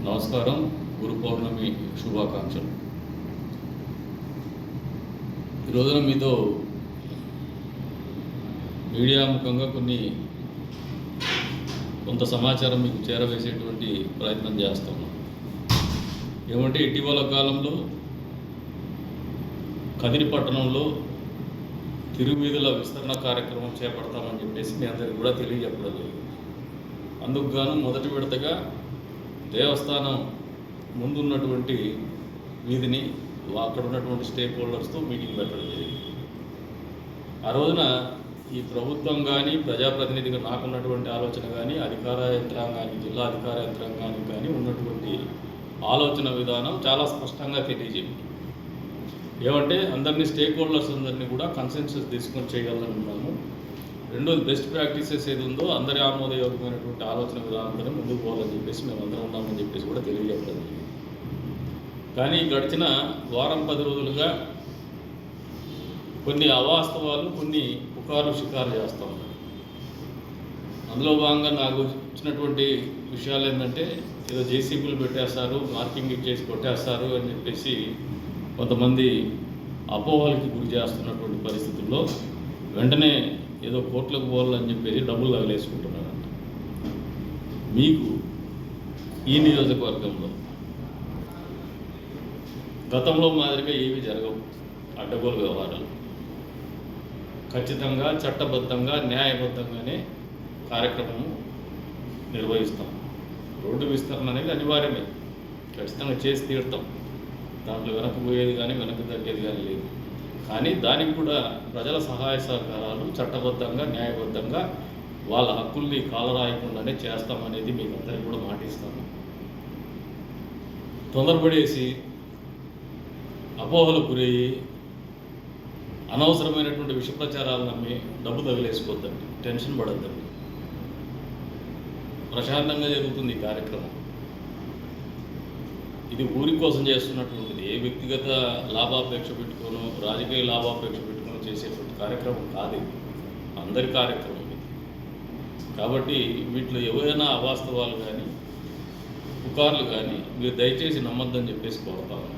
నమస్కారం. గురు పౌర్ణమి శుభాకాంక్షలు. ఈ రోజున మీతో మీడియా ముఖంగా కొంత సమాచారం మీకు చేరవేసేటువంటి ప్రయత్నం చేస్తున్నాం. ఏమంటే ఇటీవల కాలంలో కదిరి పట్టణంలో తిరువీధుల విస్తరణ కార్యక్రమం చేపడతామని చెప్పేసి మీ అందరికీ కూడా తెలియజెప్పడం జరిగింది. అందుకు గాను మొదటి విడతగా దేవస్థానం ముందున్నటువంటి వీధిని అక్కడ ఉన్నటువంటి స్టేక్ హోల్డర్స్తో మీటింగ్ పెట్టడం జరిగింది. ఆ రోజున ఈ ప్రభుత్వం కానీ ప్రజాప్రతినిధిగా నాకున్నటువంటి ఆలోచన కానీ అధికార యంత్రాంగానికి జిల్లా అధికార యంత్రాంగానికి కానీ ఉన్నటువంటి ఆలోచన విధానం చాలా స్పష్టంగా తెలియజేయండి. ఏమంటే అందరినీ స్టేక్ హోల్డర్స్ అందరినీ కూడా కన్సెన్సస్ తీసుకొని చేయగలనుకున్నాము. రెండోది బెస్ట్ ప్రాక్టీసెస్ ఏది ఉందో అందరి ఆమోదయోగ్యమైనటువంటి ఆలోచన విధానంతోనే ముందుకు పోవాలని చెప్పేసి మేము అందరం ఉన్నామని చెప్పేసి కూడా తెలియజేయడం. కానీ గడిచిన వారం 10 రోజులుగా కొన్ని అవాస్తవాలు కొన్ని పుకార్లు షికారు చేస్తూ ఉన్నారు. అందులో భాగంగా నాకు వచ్చినటువంటి విషయాలు ఏంటంటే ఏదో జేసీబీలు పెట్టేస్తారు, మార్కింగ్ చేసి కొట్టేస్తారు అని చెప్పేసి కొంతమంది అపోహలకి గురి చేస్తున్నటువంటి పరిస్థితుల్లో వెంటనే ఏదో కోట్లకు పోవాలని చెప్పేసి డబ్బులు తగలేసుకుంటున్నారంట. మీకు ఈ నియోజకవర్గంలో గతంలో మాదిరిగా ఏవి జరగవు. అడ్డగోలు వ్యవహారాలు ఖచ్చితంగా చట్టబద్ధంగా న్యాయబద్ధంగానే కార్యక్రమం నిర్వహిస్తాం. రోడ్డు విస్తరణ అనేది అనివార్యమే, ఖచ్చితంగా చేసి తీరుతాం. దాంట్లో వెనకపోయేది కానీ వెనక్కి తగ్గేది కానీ లేదు. కానీ దానికి కూడా ప్రజల సహాయ సహకారాలు చట్టబద్ధంగా న్యాయబద్ధంగా వాళ్ళ హక్కుల్ని కాలరాయకుండానే చేస్తామనేది మీకు అందరికీ కూడా మాటిస్తాను. తొందరపడేసి అపోహలకు గురయ్యి అనవసరమైనటువంటి విష ప్రచారాలు నమ్మి డబ్బు తగిలేసుకోవద్దండి, టెన్షన్ పడద్దండి. ప్రశాంతంగా జరుగుతుంది ఈ కార్యక్రమం. ఇది ఊరి కోసం చేస్తున్నటువంటిది, ఏ వ్యక్తిగత లాభాపేక్ష పెట్టుకోను రాజకీయ లాభాపేక్ష పెట్టుకొని చేసేటువంటి కార్యక్రమం కాదు. ఇది అందరి కార్యక్రమం ఇది. కాబట్టి వీటిలో ఏవైనా అవాస్తవాలు కానీ పుకార్లు కానీ మీరు దయచేసి నమ్మొద్దని చెప్పేసి కోరుతాను.